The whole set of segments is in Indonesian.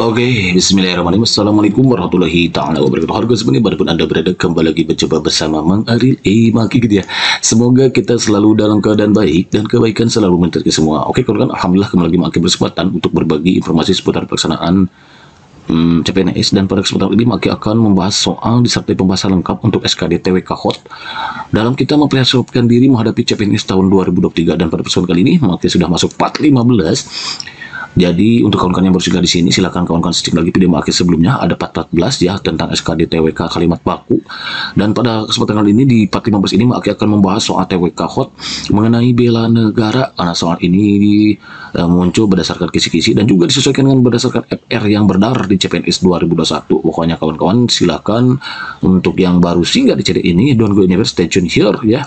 Oke, bismillahirrahmanirrahim. Assalamualaikum warahmatullahi ta'ala wabarakatuh. Harga sebenarnya pun Anda berada kembali lagi mencoba bersama Mang Aril Maki gitu ya. Semoga kita selalu dalam keadaan baik dan kebaikan selalu menyertai semua. Oke, kawan-kawan, alhamdulillah kembali lagi Maki berkesempatan untuk berbagi informasi seputar pelaksanaan CPNS, dan pada kesempatan ini Maki akan membahas soal disertai pembahasan lengkap untuk SKD TWK Hot dalam kita mempersiapkan diri menghadapi CPNS tahun 2023. Dan pada kesempatan kali ini Maki sudah masuk part 15. Jadi untuk kawan-kawan yang baru singgah di sini, silakan kawan-kawan cek lagi video Maki sebelumnya, ada part 14 ya tentang SKD TWK kalimat baku. Dan pada kesempatan kali ini di part 15 ini Maki akan membahas soal TWK Hot mengenai bela negara. Karena soal ini muncul berdasarkan kisi-kisi dan juga disesuaikan dengan berdasarkan FR yang beredar di CPNS 2021. Pokoknya kawan-kawan silakan untuk yang baru singgah di channel ini, don't go anywhere, stay tune here ya.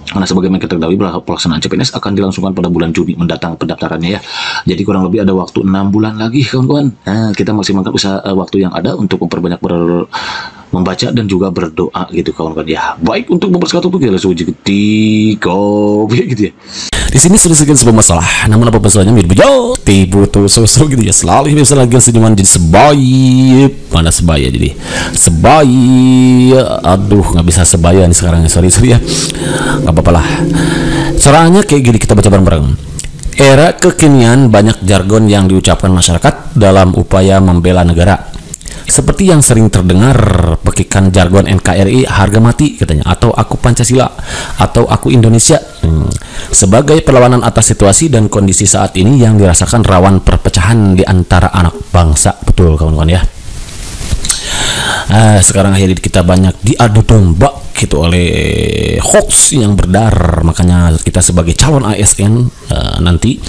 Karena sebagaimana kita ketahui pelaksanaan CPNS akan dilangsungkan pada bulan Juni mendatang pendaftarannya ya. Jadi kurang lebih ada waktu 6 bulan lagi kawan-kawan. Nah, kita maksimalkan usaha waktu yang ada untuk memperbanyak membaca dan juga berdoa gitu kawan-kawan ya. Baik, untuk mempersingkat waktu kita langsung ketika gitu ya. Di sini sudah sekian sebuah masalah, namun apa masalahnya mirip bejol, tibu tuh susu gitu ya, selalu bisa lagi senyuman jadi sebaya, mana sebaya jadi sebaya, aduh nggak bisa sebaya nih sekarang, sorry ya, nggak apa-apa lah. Soalnya kayak gini, kita baca bareng-bareng. Era kekinian banyak jargon yang diucapkan masyarakat dalam upaya membela negara. Seperti yang sering terdengar pekikan jargon NKRI harga mati katanya, atau aku Pancasila, atau aku Indonesia, sebagai perlawanan atas situasi dan kondisi saat ini yang dirasakan rawan perpecahan di antara anak bangsa. Betul kawan-kawan ya. Sekarang akhirnya kita banyak diadu domba gitu oleh hoax yang beredar. Makanya kita sebagai calon ASN nanti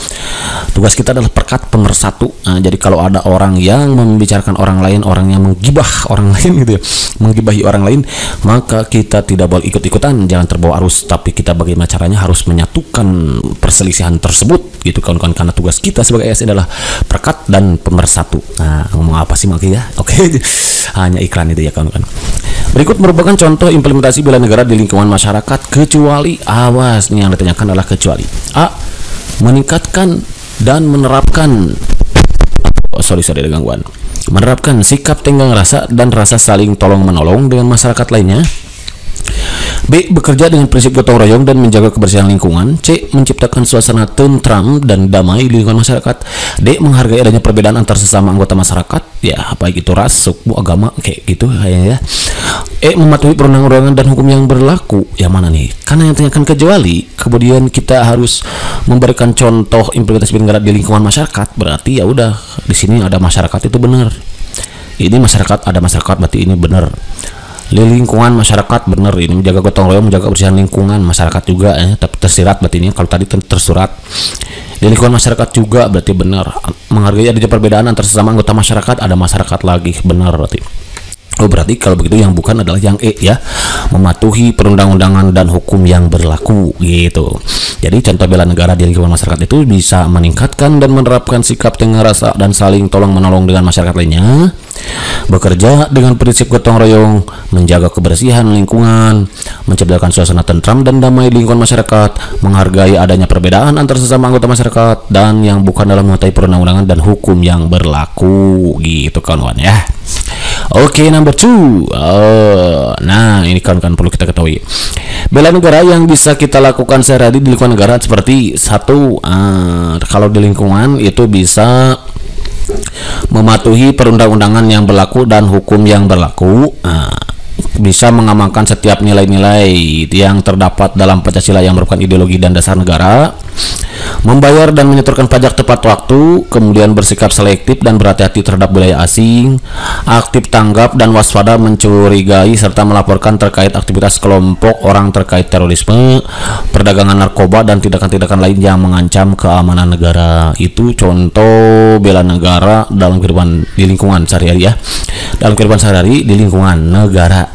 tugas kita adalah perkat pemersatu. Jadi kalau ada orang yang membicarakan orang lain, orang yang menggibah orang lain gitu ya, menggibahi orang lain, maka kita tidak boleh ikut-ikutan, jangan terbawa arus, tapi kita bagaimana caranya harus menyatukan perselisihan tersebut gitu kawan-kawan, karena tugas kita sebagai ASN adalah perkat dan pemersatu. Nah, ngomong apa sih Maki ya? Oke. Hanya iklan itu ya kawan-kawan. Berikut merupakan contoh implementasi bela negara di lingkungan masyarakat, kecuali awas nih yang ditanyakan adalah kecuali A. Meningkatkan dan menerapkan ada gangguan. Menerapkan sikap tenggang rasa dan rasa saling tolong menolong dengan masyarakat lainnya. B. Bekerja dengan prinsip gotong royong dan menjaga kebersihan lingkungan. C. Menciptakan suasana tentram dan damai di lingkungan masyarakat. D. Menghargai adanya perbedaan antar sesama anggota masyarakat, ya baik itu ras, suku, agama, kayak gitu kayaknya ya. E. Mematuhi perundang-undangan dan hukum yang berlaku. Yang mana nih? Karena yang tanyakan kecuali, kemudian kita harus memberikan contoh implementasi negara di lingkungan masyarakat, berarti ya udah di sini ada masyarakat itu benar. Ini masyarakat, ada masyarakat, berarti ini benar. Di lingkungan masyarakat benar, ini menjaga gotong royong, menjaga kebersihan lingkungan masyarakat juga tapi tersirat berarti ini, kalau tadi tersurat. Di lingkungan masyarakat juga berarti benar. Menghargai adanya perbedaan antar sesama anggota masyarakat, ada masyarakat lagi, benar berarti. Oh, berarti kalau begitu yang bukan adalah yang E ya, mematuhi perundang-undangan dan hukum yang berlaku gitu. Jadi contoh bela negara di lingkungan masyarakat itu bisa meningkatkan dan menerapkan sikap tenggang rasa dan saling tolong menolong dengan masyarakat lainnya. Bekerja dengan prinsip gotong royong, menjaga kebersihan lingkungan, menciptakan suasana tentram dan damai di lingkungan masyarakat, menghargai adanya perbedaan antar sesama anggota masyarakat, dan yang bukan dalam mematuhi perundang-undangan dan hukum yang berlaku gitu kawan-kawan ya. Oke, number 2. Nah, ini kan perlu kita ketahui. Bela negara yang bisa kita lakukan sehari-hari di lingkungan negara seperti satu, kalau di lingkungan itu bisa mematuhi perundang-undangan yang berlaku dan hukum yang berlaku. Bisa mengamalkan setiap nilai-nilai yang terdapat dalam Pancasila yang merupakan ideologi dan dasar negara, membayar dan menyetorkan pajak tepat waktu, kemudian bersikap selektif dan berhati-hati terhadap budaya asing, aktif tanggap dan waspada mencurigai serta melaporkan terkait aktivitas kelompok orang terkait terorisme, perdagangan narkoba dan tindakan-tindakan lain yang mengancam keamanan negara. Itu contoh bela negara dalam kehidupan di lingkungan sehari-hari ya, dalam kehidupan sehari-hari di lingkungan negara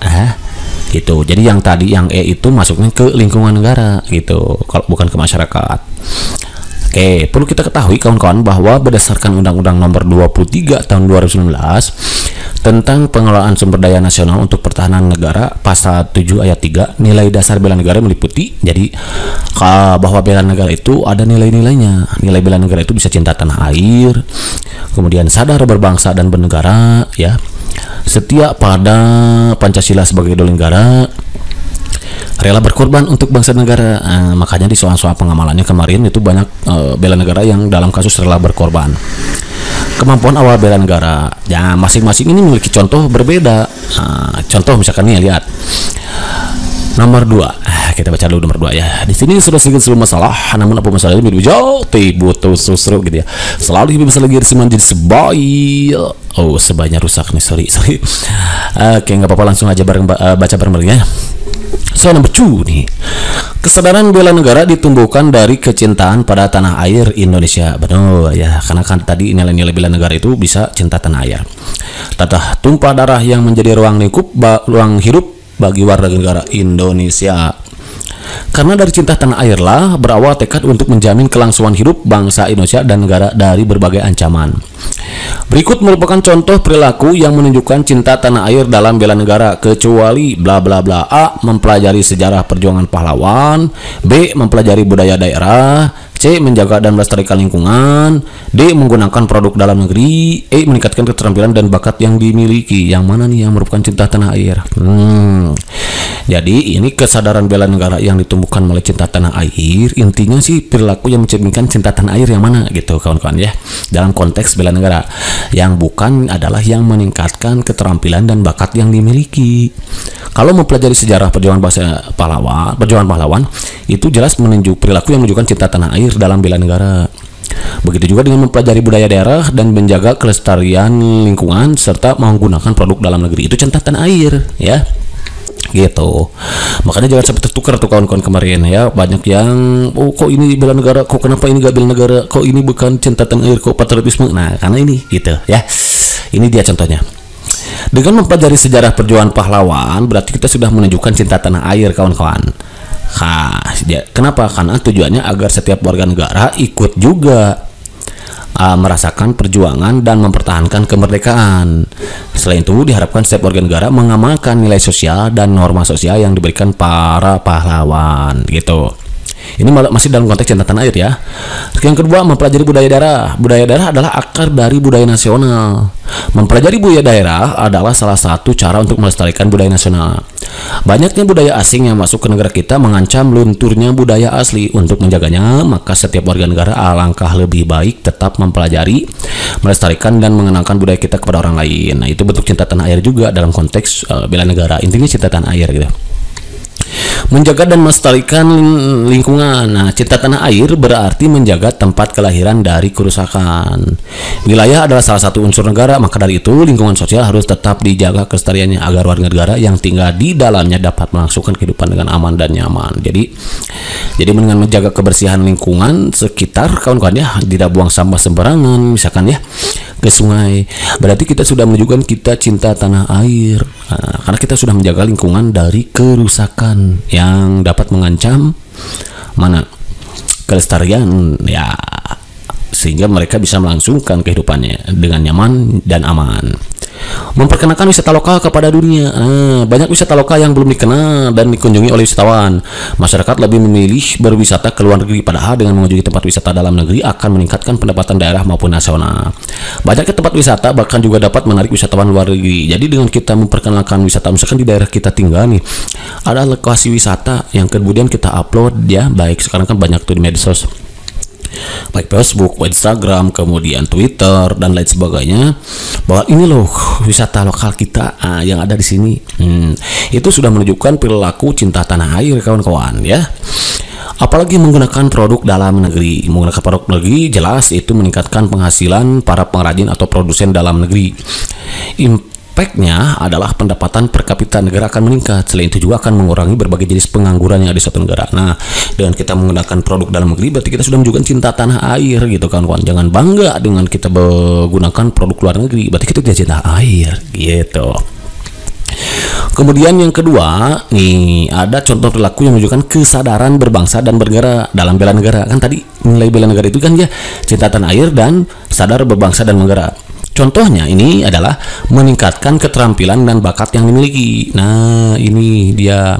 gitu. Jadi yang tadi yang E itu masuknya ke lingkungan negara gitu, kalau bukan ke masyarakat. Oke, perlu kita ketahui kawan-kawan bahwa berdasarkan Undang-Undang Nomor 23 Tahun 2019 tentang pengelolaan sumber daya nasional untuk pertahanan negara, pasal 7 ayat 3, nilai dasar bela negara meliputi, jadi bahwa bela negara itu ada nilai-nilainya. Nilai bela negara itu bisa cinta tanah air, kemudian sadar berbangsa dan bernegara, ya, setia pada Pancasila sebagai idol negara, rela berkorban untuk bangsa dan negara. Makanya di soal-soal pengamalannya kemarin itu banyak bela negara yang dalam kasus rela berkorban. Kemampuan awal bela negara, ya, masing-masing ini memiliki contoh berbeda. Contoh misalkan nih, lihat nomor 2. Kita baca dulu nomor 2 ya. Di sini sudah sedikit sebelum masalah, namun apa masalahnya lebih jauh butuh susru gitu ya. Selalu hidup bisa lagi jadi sebaik. Oh, sebaiknya rusak nih, sorry. Oke, nggak apa-apa, langsung aja baca bareng-bareng ya. Soal nomor 2 nih. Kesadaran bela negara ditumbuhkan dari kecintaan pada tanah air Indonesia. Benar ya, karena kan tadi nilai-nilai bela negara itu bisa cinta tanah air. Tata tumpah darah yang menjadi ruang hidup bagi warga negara Indonesia. Karena dari cinta tanah air lah berawal tekad untuk menjamin kelangsungan hidup bangsa Indonesia dan negara dari berbagai ancaman. Berikut merupakan contoh perilaku yang menunjukkan cinta tanah air dalam bela negara, kecuali bla bla bla. A. Mempelajari sejarah perjuangan pahlawan. B. Mempelajari budaya daerah. C. Menjaga dan melestarikan lingkungan. D. Menggunakan produk dalam negeri. E. Meningkatkan keterampilan dan bakat yang dimiliki. Yang mana nih yang merupakan cinta tanah air? Jadi ini kesadaran bela negara yang ditumbuhkan oleh cinta tanah air. Intinya sih perilaku yang mencerminkan cinta tanah air yang mana gitu kawan-kawan ya, dalam konteks bela negara. Yang bukan adalah yang meningkatkan keterampilan dan bakat yang dimiliki. Kalau mempelajari sejarah perjuangan pahlawan itu jelas perilaku yang menunjukkan cinta tanah air dalam bela negara. Begitu juga dengan mempelajari budaya daerah dan menjaga kelestarian lingkungan serta menggunakan produk dalam negeri, itu cinta tanah air ya. Gitu. Makanya jangan sampai tertukar tuh kawan-kawan kemarin ya. Banyak yang kok ini bela negara, kok kenapa ini gak bela negara, kok ini bukan cinta tanah air, kok patriotisme. Nah, karena ini gitu ya. Ini dia contohnya. Dengan mempelajari sejarah perjuangan pahlawan berarti kita sudah menunjukkan cinta tanah air kawan-kawan. Kenapa? Karena tujuannya agar setiap warga negara ikut juga merasakan perjuangan dan mempertahankan kemerdekaan. Selain itu diharapkan setiap warga negara mengamalkan nilai sosial dan norma sosial yang diberikan para pahlawan gitu. Ini masih dalam konteks cinta tanah air ya. Yang kedua, mempelajari budaya daerah. Budaya daerah adalah akar dari budaya nasional. Mempelajari budaya daerah adalah salah satu cara untuk melestarikan budaya nasional. Banyaknya budaya asing yang masuk ke negara kita mengancam lunturnya budaya asli. Untuk menjaganya, maka setiap warga negara alangkah lebih baik tetap mempelajari, melestarikan dan mengenalkan budaya kita kepada orang lain. Nah, itu bentuk cinta tanah air juga dalam konteks bela negara. Intinya cinta tanah air gitu. Menjaga dan melestarikan lingkungan. Nah, cinta tanah air berarti menjaga tempat kelahiran dari kerusakan. Wilayah adalah salah satu unsur negara, maka dari itu lingkungan sosial harus tetap dijaga kelestariannya agar warga negara yang tinggal di dalamnya dapat melangsungkan kehidupan dengan aman dan nyaman. Jadi dengan menjaga kebersihan lingkungan sekitar kawan-kawan ya, tidak buang sampah sembarangan misalkan ya ke sungai, berarti kita sudah menunjukkan kita cinta tanah air. Karena kita sudah menjaga lingkungan dari kerusakan yang dapat mengancam kelestarian ya, sehingga mereka bisa melangsungkan kehidupannya dengan nyaman dan aman. Memperkenalkan wisata lokal kepada dunia. Banyak wisata lokal yang belum dikenal dan dikunjungi oleh wisatawan. Masyarakat lebih memilih berwisata ke luar negeri, padahal dengan mengunjungi tempat wisata dalam negeri akan meningkatkan pendapatan daerah maupun nasional. Banyaknya tempat wisata bahkan juga dapat menarik wisatawan luar negeri. Jadi dengan kita memperkenalkan wisata, misalkan di daerah kita tinggal nih, ada lokasi wisata yang kemudian kita upload ya, baik sekarang kan banyak tuh di medsos, baik Facebook, Instagram, kemudian Twitter dan lain sebagainya, bahwa ini loh wisata lokal kita yang ada di sini. Itu sudah menunjukkan perilaku cinta tanah air kawan-kawan ya. Apalagi menggunakan produk dalam negeri. Menggunakan produk negeri jelas itu meningkatkan penghasilan para pengrajin atau produsen dalam negeri. Impactnya adalah pendapatan per kapita negara akan meningkat. Selain itu juga akan mengurangi berbagai jenis pengangguran yang ada di suatu negara. Nah, dengan kita menggunakan produk dalam negeri berarti kita sudah menunjukkan cinta tanah air gitu kawan-kawan. Jangan bangga dengan kita menggunakan produk luar negeri, berarti kita tidak cinta air gitu. Kemudian yang kedua, nih ada contoh perilaku yang menunjukkan kesadaran berbangsa dan bernegara dalam bela negara. Kan tadi nilai bela negara itu kan ya cinta tanah air dan sadar berbangsa dan bernegara. Contohnya ini adalah meningkatkan keterampilan dan bakat yang dimiliki. Nah, ini dia.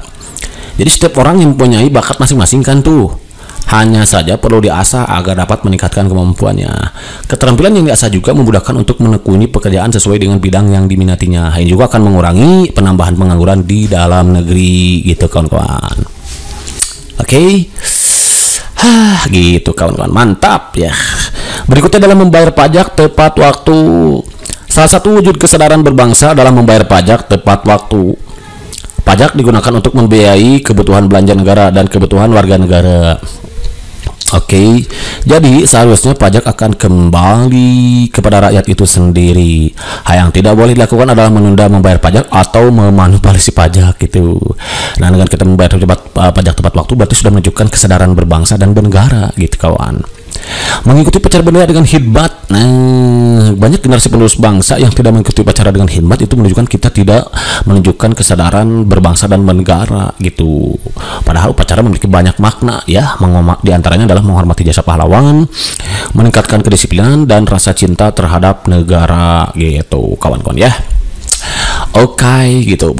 Jadi setiap orang yang mempunyai bakat masing-masing kan tuh. Hanya saja perlu diasah agar dapat meningkatkan kemampuannya. Keterampilan yang diasah juga memudahkan untuk menekuni pekerjaan sesuai dengan bidang yang diminatinya. Ini juga akan mengurangi penambahan pengangguran di dalam negeri gitu kawan-kawan. Oke. Gitu kawan-kawan. Mantap ya. Berikutnya dalam membayar pajak tepat waktu. Salah satu wujud kesadaran berbangsa dalam membayar pajak tepat waktu. Pajak digunakan untuk membiayai kebutuhan belanja negara dan kebutuhan warga negara. Oke, jadi seharusnya pajak akan kembali kepada rakyat itu sendiri. Hal yang tidak boleh dilakukan adalah menunda membayar pajak atau memanipulasi pajak gitu. Nah, dengan kita membayar pajak tepat waktu berarti sudah menunjukkan kesadaran berbangsa dan bernegara gitu kawan. Mengikuti upacara bendera dengan khidmat. Nah, banyak generasi penerus bangsa yang tidak mengikuti upacara dengan khidmat itu menunjukkan kita tidak menunjukkan kesadaran berbangsa dan bernegara gitu. Padahal upacara memiliki banyak makna ya, di antaranya adalah menghormati jasa pahlawan, meningkatkan kedisiplinan dan rasa cinta terhadap negara gitu kawan-kawan ya. Oke, gitu.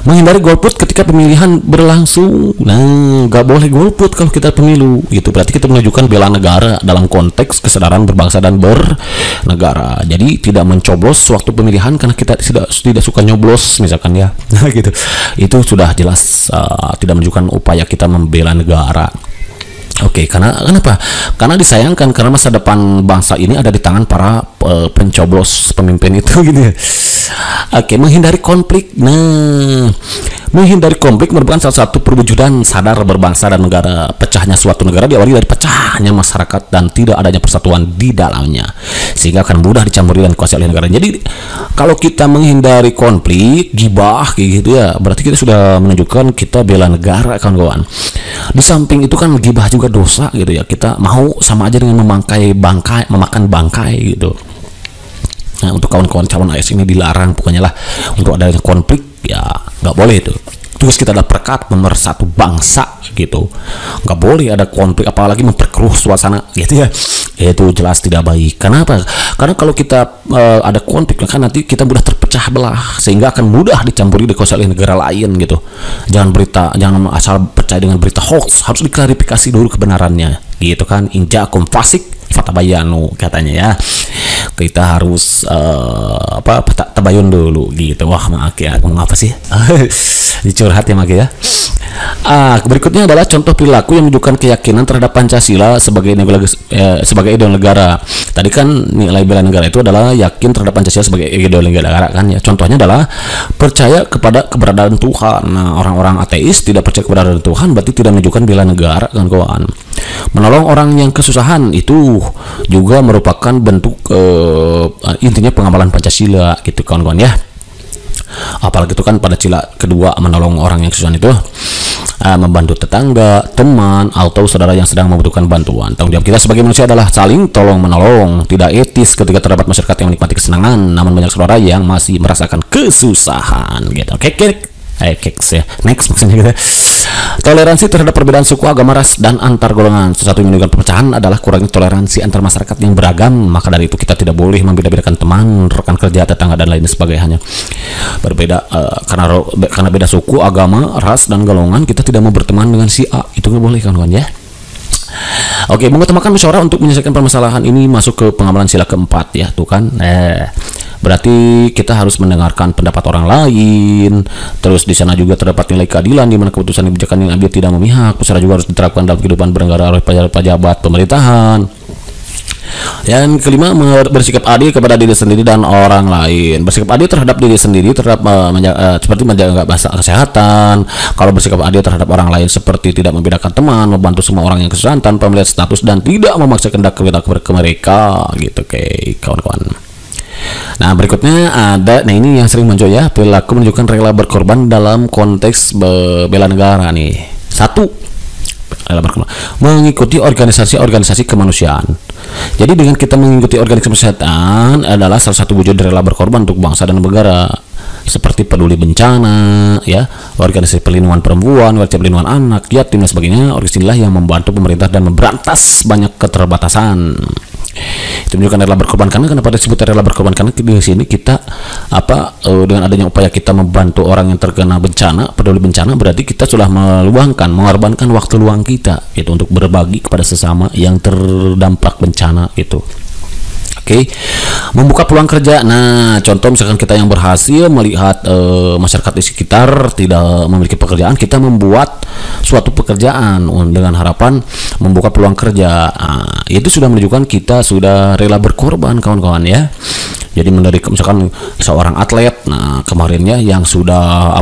Menghindari golput ketika pemilihan berlangsung. Nah, nggak boleh golput kalau kita pemilu gitu. Berarti kita menunjukkan bela negara dalam konteks kesadaran berbangsa dan bernegara. Jadi tidak mencoblos waktu pemilihan karena kita tidak suka nyoblos misalkan ya. Nah, gitu. Itu sudah jelas tidak menunjukkan upaya kita membela negara. Oke, kenapa? Karena disayangkan karena masa depan bangsa ini ada di tangan para pencoblos pemimpin itu gitu ya. Oke, menghindari konflik. Nah, menghindari konflik merupakan salah satu perwujudan sadar berbangsa dan negara. Pecahnya suatu negara diawali dari pecahnya masyarakat dan tidak adanya persatuan di dalamnya, sehingga akan mudah dicampuri dan dikuasai oleh negara. Jadi, kalau kita menghindari konflik, gibah kayak gitu ya, berarti kita sudah menunjukkan kita bela negara kawan-kawan. Di samping itu kan gibah juga dosa gitu ya. Kita mau sama aja dengan memakan bangkai gitu. Nah, untuk kawan-kawan calon AS ini dilarang pokoknya lah untuk adanya konflik ya nggak boleh itu. Tugas kita adalah perekat pemersatu bangsa gitu. Nggak boleh ada konflik apalagi memperkeruh suasana gitu ya. Itu jelas tidak baik. Kenapa? Karena kalau kita ada konflik kan nanti kita mudah terpecah belah sehingga akan mudah dicampuri dikuasai oleh negara lain gitu. Jangan asal percaya dengan berita hoax, harus diklarifikasi dulu kebenarannya gitu kan. Injakum fasik fatabayanu katanya ya. Kita harus tabayun dulu gitu. Wah, maaf ya, ngomong apa sih? Dicurhat ya mak ya. Berikutnya adalah contoh perilaku yang menunjukkan keyakinan terhadap Pancasila sebagai ideologi negara. Tadi kan nilai bela negara itu adalah yakin terhadap Pancasila sebagai ideologi negara kan ya. Contohnya adalah percaya kepada keberadaan Tuhan. Nah, orang-orang ateis tidak percaya keberadaan Tuhan berarti tidak menunjukkan bela negara kan kawan. Menolong orang yang kesusahan itu juga merupakan bentuk intinya pengamalan Pancasila gitu kawan-kawan ya. Apalagi itu kan pada sila kedua menolong orang yang kesusahan itu, membantu tetangga, teman, atau saudara yang sedang membutuhkan bantuan. Tanggung jawab kita sebagai manusia adalah saling tolong menolong. Tidak etis ketika terdapat masyarakat yang menikmati kesenangan namun banyak saudara yang masih merasakan kesusahan gitu. Oke, ya. Next maksudnya gitu. Toleransi terhadap perbedaan suku, agama, ras, dan antar golongan. Sesuatu yang menyebabkan perpecahan adalah kurangnya toleransi antar masyarakat yang beragam. Maka dari itu kita tidak boleh membeda-bedakan teman, rekan kerja, tetangga, dan lain sebagainya. Berbeda karena beda suku, agama, ras, dan golongan, kita tidak mau berteman dengan si A. Itu nggak boleh kawan-kawan ya. Oke, mengutamakan musyawarah untuk menyelesaikan permasalahan ini masuk ke pengamalan sila keempat ya, tuh kan. Berarti kita harus mendengarkan pendapat orang lain. Terus di sana juga terdapat nilai keadilan di mana keputusan kebijakan yang diambil tidak memihak. Musyawarah juga harus diterapkan dalam kehidupan bernegara oleh pejabat pemerintahan. Yang kelima, bersikap adil kepada diri sendiri dan orang lain. Bersikap adil terhadap diri sendiri seperti menjaga kesehatan. Kalau bersikap adil terhadap orang lain seperti tidak membedakan teman, membantu semua orang yang kesusahan tanpa melihat status dan tidak memaksa kehendak ke mereka gitu kawan-kawan. Nah, berikutnya ada, nah ini yang sering muncul ya, perilaku menunjukkan rela berkorban dalam konteks bela negara nih. 1. Rela berkorban, mengikuti organisasi kemanusiaan. Jadi dengan kita mengikuti organisasi kemanusiaan adalah salah satu wujud rela berkorban untuk bangsa dan negara. seperti peduli bencana, ya, organisasi perlindungan perempuan, organisasi perlindungan anak, yatim dan sebagainya. Organisasi inilah yang membantu pemerintah dan memberantas banyak keterbatasan. Itu menunjukkan rela berkorban. Karena kenapa disebut rela berkorban? Karena di sini kita dengan adanya upaya kita membantu orang yang terkena bencana, peduli bencana, berarti kita sudah mengorbankan waktu luang kita itu untuk berbagi kepada sesama yang terdampak bencana itu. Oke, membuka peluang kerja. Nah, contoh misalkan kita yang berhasil melihat masyarakat di sekitar tidak memiliki pekerjaan, kita membuat suatu pekerjaan dengan harapan membuka peluang kerja. Nah, itu sudah menunjukkan kita sudah rela berkorban, kawan-kawan ya. Jadi misalkan seorang atlet, nah kemarinnya yang sudah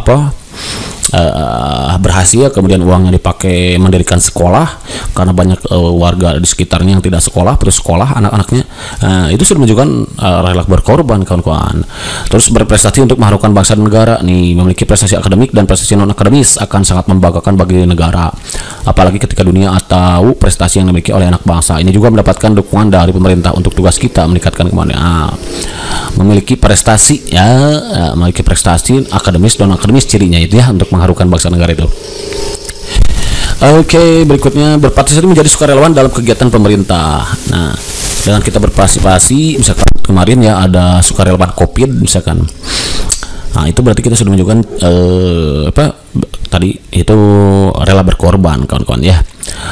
berhasil, kemudian uangnya dipakai mendirikan sekolah karena banyak warga di sekitarnya yang tidak sekolah, terus sekolah anak-anaknya, itu sudah menunjukkan rela berkorban, kawan-kawan. Terus berprestasi untuk mengharumkan bangsa dan negara, nih memiliki prestasi akademik dan prestasi non akademis akan sangat membanggakan bagi negara, apalagi ketika dunia tahu prestasi yang dimiliki oleh anak bangsa. Ini juga mendapatkan dukungan dari pemerintah untuk tugas kita meningkatkan kemampuan. Memiliki prestasi memiliki prestasi akademis dan akademis cirinya itu ya untuk mengharumkan bangsa negara itu. Oke, berikutnya berpartisipasi menjadi sukarelawan dalam kegiatan pemerintah. Nah, dengan kita berpartisipasi, misalkan kemarin ya ada sukarelawan COVID misalkan. Nah, itu berarti kita sudah menunjukkan tadi itu rela berkorban, kawan-kawan ya.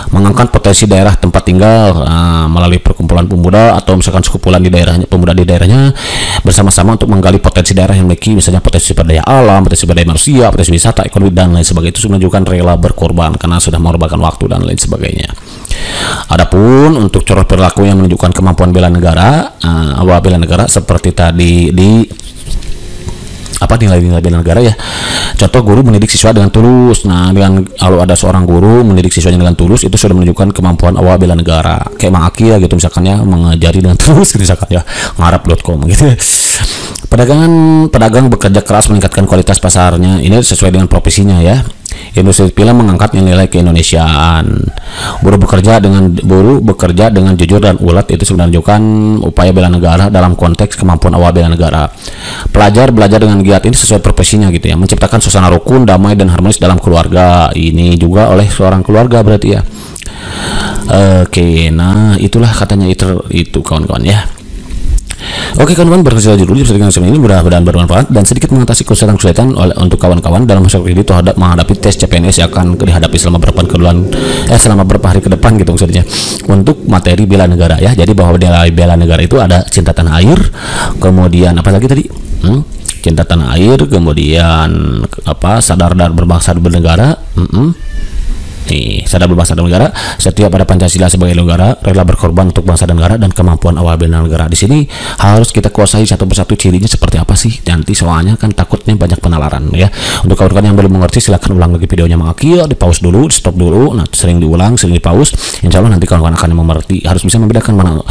Mengangkat potensi daerah tempat tinggal melalui perkumpulan pemuda atau misalkan sekumpulan di daerahnya, pemuda di daerahnya bersama-sama untuk menggali potensi daerah yang memiliki misalnya potensi sumber daya alam, potensi sumber daya manusia, potensi wisata, ekonomi dan lain sebagainya. Itu menunjukkan rela berkorban karena sudah mengorbankan waktu dan lain sebagainya. Adapun untuk corak perilaku yang menunjukkan kemampuan bela negara, bela negara seperti tadi di nilai-nilai bela negara ya. Contoh guru mendidik siswa dengan tulus. Nah, kalau ada seorang guru mendidik siswanya dengan tulus, itu sudah menunjukkan kemampuan awal bela negara. Kayak Mang Aki ya gitu misalkan ya, mengajari dengan tulus gitu misalkan ya, ngarap.com gitu. Pedagang bekerja keras meningkatkan kualitas pasarnya. Ini sesuai dengan profesinya ya. Industri film mengangkat nilai keindonesiaan. Buruh bekerja dengan jujur dan ulet, itu sudah menunjukkan upaya bela negara dalam konteks kemampuan awal bela negara. Pelajar belajar dengan giat, ini sesuai profesinya gitu ya. Menciptakan suasana rukun, damai dan harmonis dalam keluarga. Ini juga oleh seorang keluarga berarti ya. Oke, nah itulah katanya itu kawan-kawan ya. Oke kawan-kawan, berhasil dulu dengan ini mudah-mudahan bermanfaat dan sedikit mengatasi kesulitan untuk kawan-kawan dalam masyarakat ini terhadap menghadapi tes CPNS yang akan dihadapi selama beberapa hari ke depan gitu maksudnya. Untuk materi bela negara ya. Jadi bahwa bela negara itu ada cinta tanah air, kemudian apa lagi tadi? Cinta tanah air, kemudian sadar dan berbangsa dan bernegara. Sadar berbangsa dan negara, setia pada Pancasila sebagai negara, rela berkorban untuk bangsa dan negara, dan kemampuan awal bela negara. Di sini harus kita kuasai satu persatu cirinya seperti apa sih. Nanti soalnya kan takutnya banyak penalaran ya. Untuk kawan-kawan yang belum mengerti, silahkan ulang lagi videonya Mang Aki, di pause dulu, stop dulu. Nah, sering diulang, sering di pause. Insya Allah nanti kawan-kawan akan mengerti. Harus bisa membedakan mana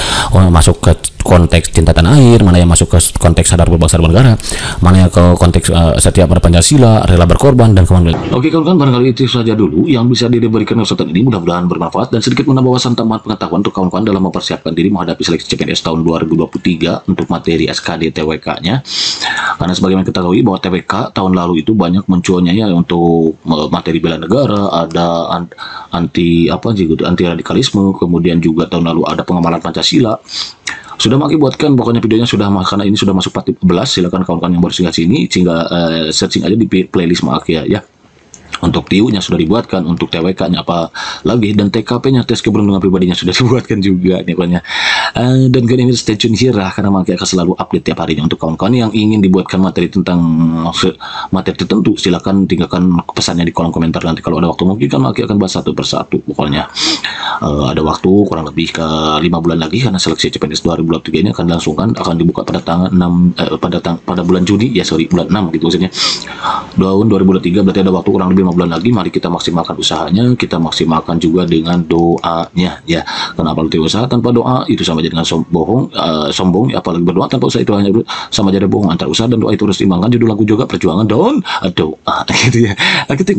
masuk ke konteks cinta tanah air, mana yang masuk ke konteks sadar berbangsa dan negara, mana yang ke konteks setia pada Pancasila, rela berkorban dan kemampuan. Oke kawan-kawan, barangkali itu saja dulu yang bisa diberikan kesempatan ini, mudah-mudahan bermanfaat dan sedikit menambah wawasan tambahan pengetahuan untuk kawan-kawan dalam mempersiapkan diri menghadapi seleksi CPNS tahun 2023 untuk materi SKD TWK-nya. Karena sebagaimana kita ketahui bahwa TWK tahun lalu itu banyak munculnya ya untuk materi bela negara, ada anti radikalisme, kemudian juga tahun lalu ada pengamalan Pancasila. Sudah Mang Aki buatkan pokoknya videonya sudah, karena ini sudah masuk part 11. Silakan kawan-kawan yang baru singgah sini searching aja di playlist Mang Aki ya. Untuk TIU-nya sudah dibuatkan, untuk TWK-nya apa lagi, dan TKP-nya tes keberuntungan pribadinya sudah dibuatkan juga nih pokoknya. Dan kalian ini stay tune here lah, karena Mang Aki akan selalu update tiap harinya. Untuk kawan-kawan yang ingin dibuatkan materi tentang materi tertentu, silakan tinggalkan pesannya di kolom komentar. Nanti kalau ada waktu mungkin kan Mang Aki akan bahas satu persatu pokoknya. Ada waktu kurang lebih ke 5 bulan lagi, karena seleksi CPNS 2023 ini akan akan dibuka pada tanggal 6 pada bulan Juni ya, bulan 6 gitu maksudnya. Tahun 2023 berarti ada waktu kurang lebih 5 bulan lagi. Mari kita maksimalkan usahanya, kita maksimalkan juga dengan doanya ya. Karena apalagi usaha tanpa doa itu sama aja dengan sombong ya, apalagi berdoa tanpa usaha itu hanya sama aja bohong. Antara usaha dan doa itu harus diimbangkan. Judul lagu juga perjuangan dan doa gitu ya. Kita